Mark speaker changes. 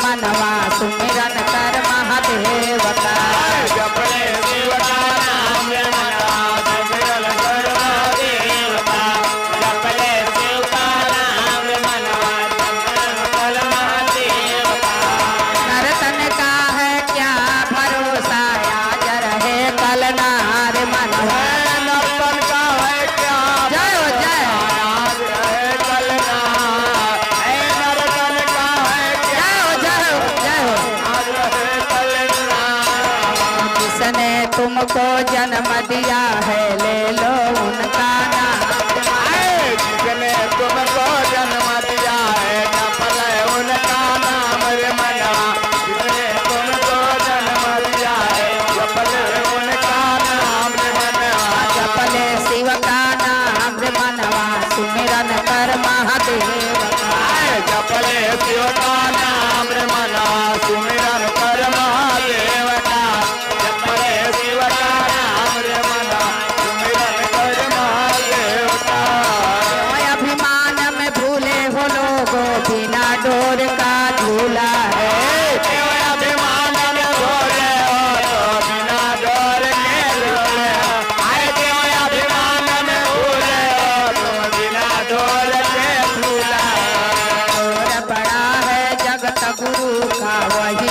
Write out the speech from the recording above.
Speaker 1: मनवा सुमिरन कर महादेव का।
Speaker 2: जपले शिव का नाम रे मनवा सुमिरन कर महादेव का। जपले शिव का नाम रे मनवा सुमिरन कर महादेव का।
Speaker 1: नरतन का है क्या भरोसा आज रहे कल नार मनवा।
Speaker 2: नर्तन का है क्या
Speaker 1: जय हो जय।
Speaker 2: आज रहे कल ना। नर्तन का है क्या
Speaker 1: जय हो जय हो जय हो।
Speaker 2: आज रहे कल ना।
Speaker 1: जिसने तुमको जन्म दिया है ले लो उनका नाम।
Speaker 2: जिसने तुमको जन्म दिया है जपले उनका नाम रे मनवा। जिसने तुमको जन्म दिया है जपले उनका नाम रे मनवा।
Speaker 1: जपले शिव का नाम रे मनवा सुमिरन कर महादेव का।
Speaker 2: जपले शिव का नाम रे मनवा सुमिरन कर महादेव का। जपले शिव का नाम रे मनवा सुमिरन कर महादेव का।
Speaker 1: अभिमान में भूले हो लोगो बिना डोर का झूला है।
Speaker 2: अभिमान में भोले हो तो बिना डोर के झूले। आए देव अभिमान में भूले हो तुम बिना डोर के झूला।
Speaker 1: डोर बड़ा है जगत गुरु का वही